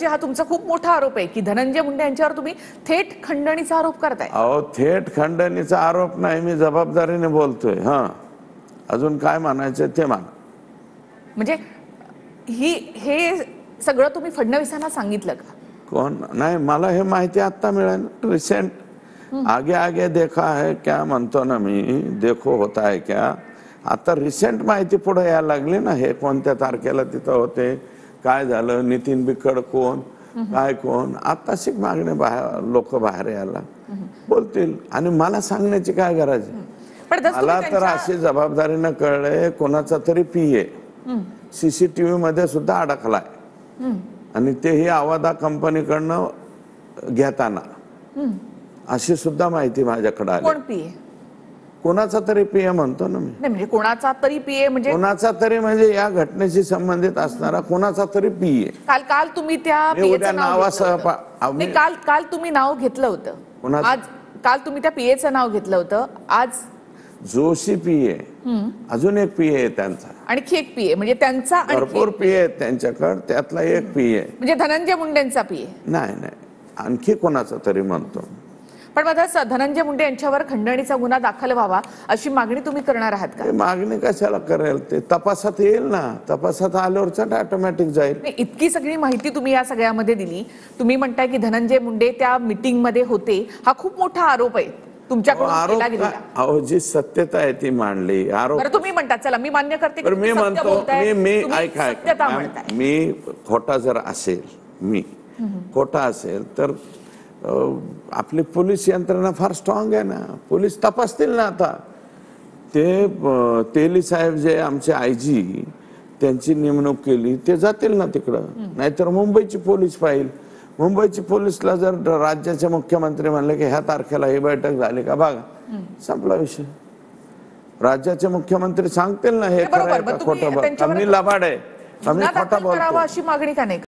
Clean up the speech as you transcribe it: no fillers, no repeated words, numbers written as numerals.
दादाजी हा तुमचा खूप मोठा आरोप आहे की धनंजय मुंडे यांच्यावर तुम्ही थेट खंडणीचा आरोप करताय. अहो थेट खंडणीचा आरोप नाही, मी जबाबदारीने बोलतोय. अजून काय म्हणायचं ते मान. म्हणजे हे सगळं तुम्ही फडणवीसांना सांगितलं का? कोण नाही, मला हे माहिती आता मिळालं रिसेंट. आगे आगे देखा है क्या म्हणतो ना मी, देखो होता है क्या. आता रिसेंट माहिती पुढे यायला लागली ना, हे कोणत्या तारखेला तिथं होते, काय झालं, नितीन बिकड कोण, काय कोण. आता शिक मागणे बाहेर लोक बाहेर यायला बोलतील आणि मला सांगण्याची काय गरज आहे. मला तर अशी जबाबदारीनं कळलंय, कोणाचा तरी पीए सीसीटीव्ही मध्ये सुद्धा अडकलाय आणि तेही आवादा कंपनीकडनं घेताना, अशी सुद्धा माहिती माझ्याकडे आली. कोण पीए? कोणाचा तरी पीए म्हणतो ना मी. म्हणजे कोणाचा तरी पीए म्हणजे कोणाचा तरी म्हणजे या घटनेशी संबंधित असणारा कोणाचा तरी पीए. काल तुम्ही त्या उद्या नावासह काल तुम्ही नाव घेतलं होतं, आज काल तुम्ही त्या पीएचं नाव घेतलं होतं. आज जोशी पीए, अजून एक पीए त्यांचा, आणखी एक पीए, म्हणजे त्यांचा भरपूर पीए आहेत त्यांच्याकडे, त्यातला एक पीए म्हणजे धनंजय मुंडेंचा पीए नाही, आणखी कोणाचा तरी म्हणतो. पण माझा धनंजय मुंडे यांच्यावर खंडणीचा गुन्हा दाखल व्हावा अशी मागणी तुम्ही करणार आहात का? मागणी कशाला करेल, ते तपासात येईल ना, तपासात आल्यावरच ऑटोमॅटिक जाईल. इतकी सगळी माहिती तुम्ही या सगळ्यामध्ये दिली. तुम्ही म्हणताय की धनंजय मुंडे त्या मीटिंग मध्ये होते, हा खूप मोठा आरोप आहे तुमच्याकडून केला गेलेला. अहो जी सत्यता आहे ती मांडली. आरोप तुम्ही म्हणता, चला मी मान्य करते, मी म्हणतो, मी मी खोटा जर असेल, मी खोटा असेल तर आपली पोलीस यंत्रणा फार स्ट्रॉंग आहे ना, पोलीस तपासतील ना. आता ते तेली साहेब जे आमचे आयजी, त्यांची नेमणूक केली, ते जातील ना तिकडं. नाहीतर मुंबईची पोलीस पाहिल. मुंबईची पोलीसला जर राज्याचे मुख्यमंत्री म्हणले की ह्या तारखेला ही बैठक झाली का, बघा संपला विषय. राज्याचे मुख्यमंत्री सांगतील ना हे खरं आहे का खोटं. आम्ही लबाड आहे, आम्ही खोटा बोलतो अशी मागणी का नाही?